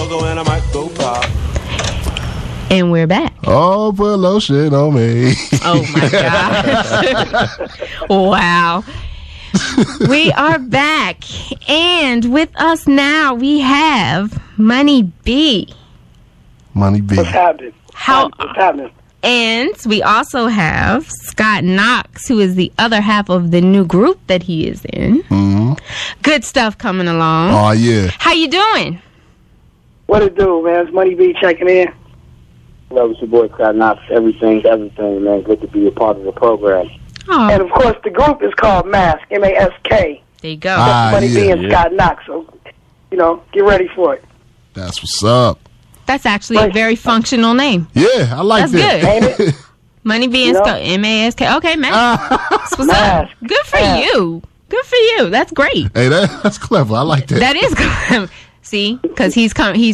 go and I might go pop. And we're back. Oh, put lotion on me. Oh my gosh. Wow. We are back. And with us now we have Money B. Money B. What's happening? What's happening? And we also have KNOXX, who is the other half of the new group that he is in. Mm-hmm. Good stuff coming along. Oh, yeah. How you doing? What it do, man? It's Money B checking in. Hello, it's your boy KNOXX. Everything, man. Good to be a part of the program. Oh. And, of course, the group is called M.A.S.K, M.A.S.K. There you go. Money B and KNOXX. So, get ready for it. That's what's up. That's actually a very functional name. Yeah, I like that. Ain't it? Money B and M.A.S.K. Okay, man. That's what's up. Good for you. Good for you. That's great. Hey, that's clever. I like that. That is clever. See, because he's coming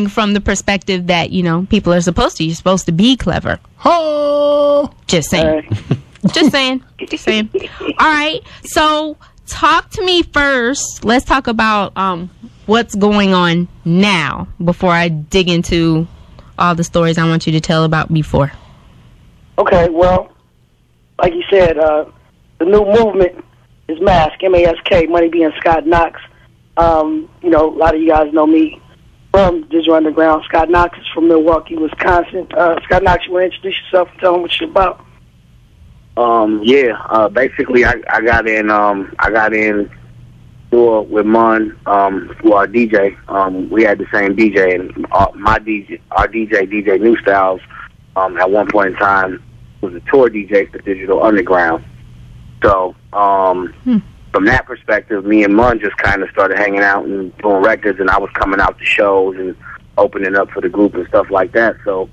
from the perspective that people are supposed to. You're supposed to be clever. Oh, just saying. Just saying. All right. So talk to me first. Let's talk about what's going on now before I dig into all the stories I want you to tell about before. Okay. Well, like you said, the new movement is M.A.S.K, M.A.S.K, Money B and KNOXX. A lot of you guys know me from Digital Underground. KNOXX is from Milwaukee, Wisconsin. KNOXX, you want to introduce yourself and tell them what you're about? Basically, I got in with Mun, who our DJ. We had the same DJ, and our DJ New Styles, at one point in time was a tour DJ for Digital Underground. So, from that perspective, me and Mun just kind of started hanging out and doing records, and I was coming out to shows and opening up for the group and stuff like that. So,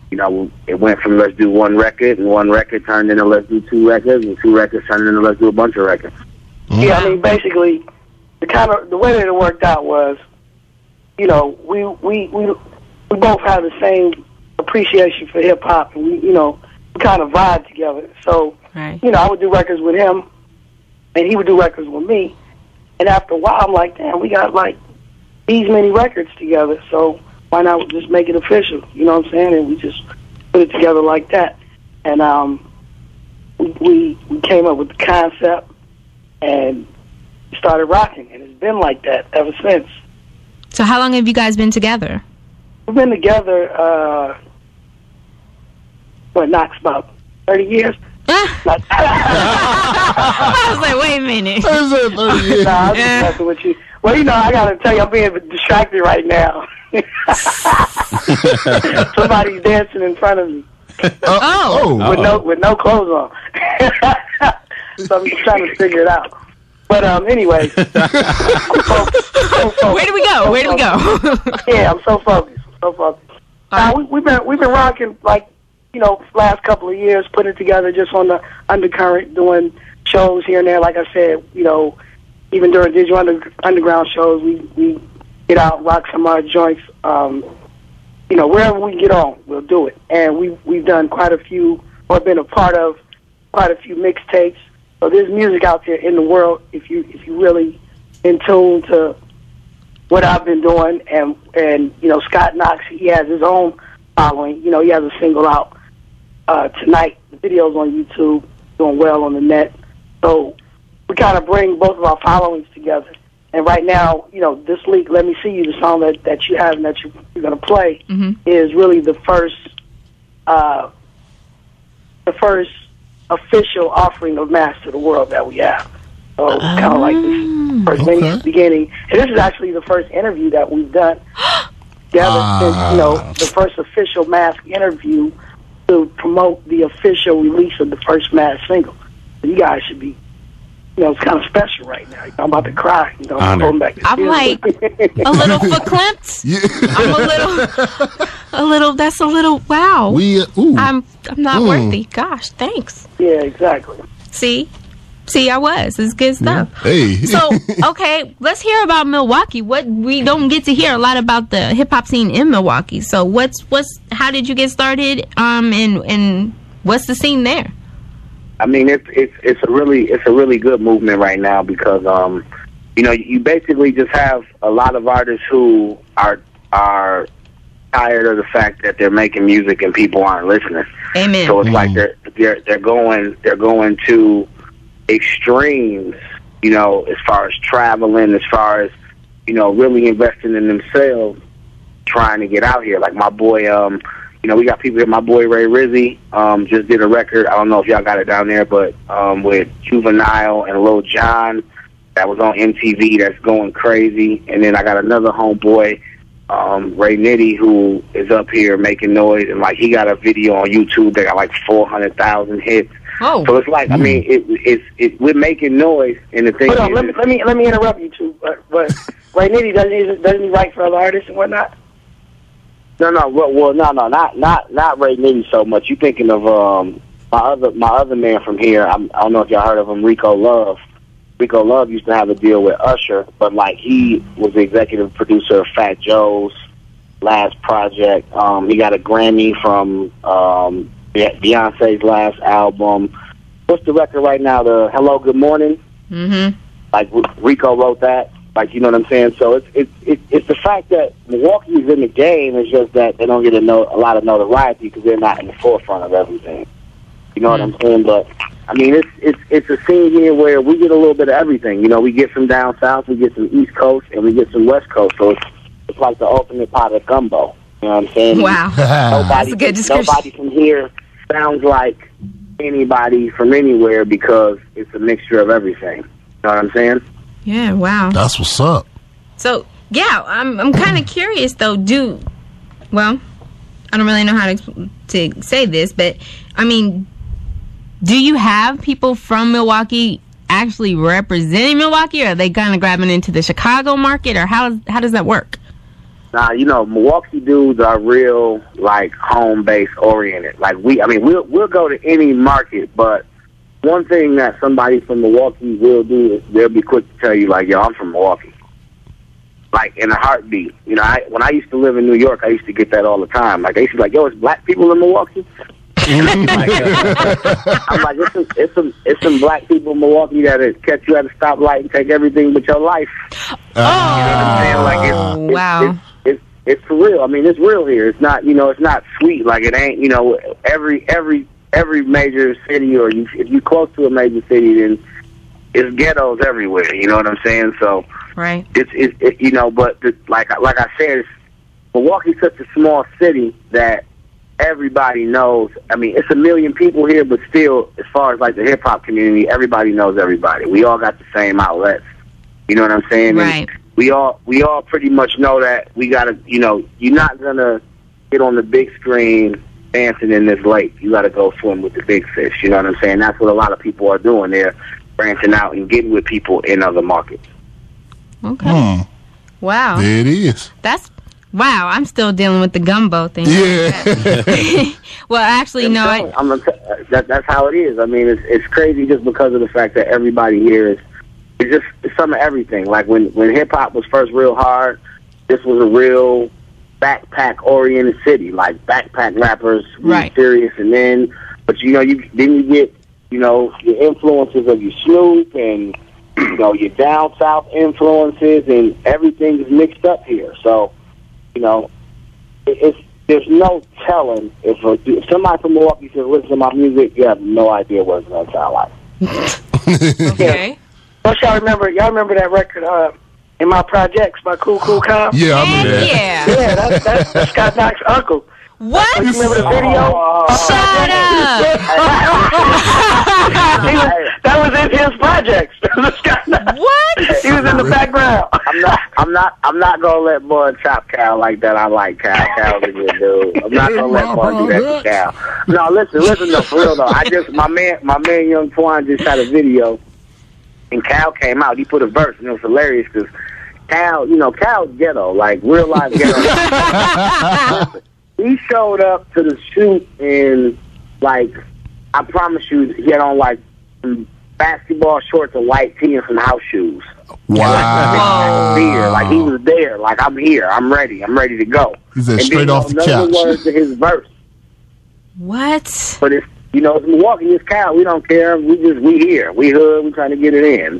it went from let's do one record, and one record turned into let's do two records, and two records turned into let's do a bunch of records. Yeah, I mean, basically, the way that it worked out was, we both have the same appreciation for hip hop, and we kind of vibe together. So, right. I would do records with him, and he would do records with me. And after a while, I'm like, damn, we got like these many records together, so why not just make it official? You know what I'm saying? And we just put it together like that. And we came up with the concept and started rocking, and it's been like that ever since. So how long have you guys been together? We've been together, KNOXX, about 30 years. I was like, wait a minute. 30 years. Nah, I was just messing with you. Well, I got to tell you, I'm being distracted right now. Somebody's dancing in front of me. With no clothes on. So I'm just trying to figure it out. But anyways, I'm focused. Where do we go? Yeah, I'm so focused. We've been rocking like last couple of years, putting it together just on the undercurrent, doing shows here and there. Like I said, even during Digital Underground shows, we get out, rock some of our joints. Wherever we get on, we'll do it. And we've done quite a few, or been a part of quite a few mixtapes. So there's music out there in the world if you really in tune to what I've been doing. And KNOXX, he has his own following. He has a single out tonight. The video's on YouTube, doing well on the net. So we kind of bring both of our followings together. And right now, this leak, Let Me See You, the song that you have and that you're going to play, is really the first official offering of M.A.S.K to the world that we have. So it's kind of like this first beginning. And this is actually the first interview that we've done together since, the first official M.A.S.K interview to promote the official release of the first M.A.S.K single. So you guys should be, it's kind of special right now. I'm about to cry. I'm going back to I'm like a little verklempt. Yeah. I'm that's a little, wow. I'm not worthy. Gosh, thanks. Yeah, exactly. See, it's good stuff. Yeah. Hey. So, okay, let's hear about Milwaukee. We don't get to hear a lot about the hip hop scene in Milwaukee. So how did you get started? And what's the scene there? I mean, it's a really good movement right now because you basically just have a lot of artists who are tired of the fact that they're making music and people aren't listening. Amen. So it's like they're going to extremes, as far as traveling, as far as really investing in themselves, trying to get out here. Like my boy, we got people here. My boy Ray Rizzy just did a record. I don't know if y'all got it down there, but with Juvenile and Lil Jon, that was on MTV. That's going crazy. And then I got another homeboy, Ray Nitty, who is up here making noise, and like he got a video on YouTube that got like 400,000 hits. Oh, so it's like, I mean, we're making noise, and the thing is, let me interrupt you too. But Ray Nitty doesn't he write for other artists and whatnot? No, not Ray Nitty so much. You thinking of my other man from here? I don't know if y'all heard of him, Rico Love. Rico Love used to have a deal with Usher, but like he was the executive producer of Fat Joe's last project. He got a Grammy from Beyonce's last album. What's the record right now? The Hello, Good Morning. Mm-hmm. Like Rico wrote that. Like, you know what I'm saying? So it's the fact that Milwaukee's in the game. It's just that they don't get a lot of notoriety because they're not in the forefront of everything. You know what I'm saying? But I mean, it's a scene here where we get a little bit of everything. We get some down south, we get some East Coast, and we get some West Coast. So it's like the ultimate pot of gumbo. You know what I'm saying? Wow, that's a good description. Nobody from here sounds like anybody from anywhere because it's a mixture of everything. You know what I'm saying? Yeah. Wow. That's what's up. So yeah, I'm kind of curious though. I don't really know how to say this, but I mean, do you have people from Milwaukee actually representing Milwaukee, or are they kind of grabbing into the Chicago market, or how does that work? Nah, Milwaukee dudes are real, like, home base oriented. Like we'll go to any market, but one thing that somebody from Milwaukee will do is they'll be quick to tell you, like, yo, I'm from Milwaukee. Like, in a heartbeat. When I used to live in New York, I used to get that all the time. Like, they used to be like, yo, it's black people in Milwaukee? I'm like, it's some black people in Milwaukee that catch you at a stoplight and take everything but your life. Oh, you know what I'm saying? Like, wow. It's for real. I mean, it's real here. It's not, it's not sweet. Like, it ain't, every major city, or if you're close to a major city, then it's ghettos everywhere. You know what I'm saying? So, right. But like I said, Milwaukee's such a small city that everybody knows. I mean, it's 1 million people here, but still, as far as like the hip hop community, everybody knows everybody. We all got the same outlets. You know what I'm saying? Right. And we all pretty much know that we gotta. You're not gonna get on the big screen dancing in this lake. You gotta go swim with the big fish. You know what I'm saying? That's what a lot of people are doing. They're branching out and getting with people in other markets. Okay. Wow. There it is. Wow, I'm still dealing with the gumbo thing. Yeah. Well, actually, no. That's how it is. I mean, it's crazy just because of the fact that everybody here it's some of everything. Like when hip hop was first real hard, this was a real backpack oriented city. Like backpack rappers, right? Serious, and then you get your influences of your Snoop and your down south influences, and everything is mixed up here. So. There's no telling if somebody from Milwaukee says, listen to my music, you have no idea what it's going to sound like. Okay. Don't y'all remember that record, In My Projects by Cool Calm? Yeah, I remember that. Yeah, that's Scott Knox's uncle. What? You remember the video? Shut up! That was in his projects. What? He was in the background. I'm not gonna let Bud chop Cal like that. I like Cal. Cal's a good dude. I'm not gonna let Bud do that to Cal. No, listen though, for real though. My man Young Twan just had a video, and Cal came out. He put a verse, and it was hilarious because Cal, Cal's ghetto, like real life ghetto. He showed up to the shoot in, like, I promise you, he had on, like, some basketball shorts, a white tee, and some house shoes. Wow. Beer. Like, he was there. Like, I'm here. I'm ready to go. He said straight off the couch. Words to his verse. What? But it's Milwaukee, it's Cal. We don't care. We here. We hood. We trying to get it in.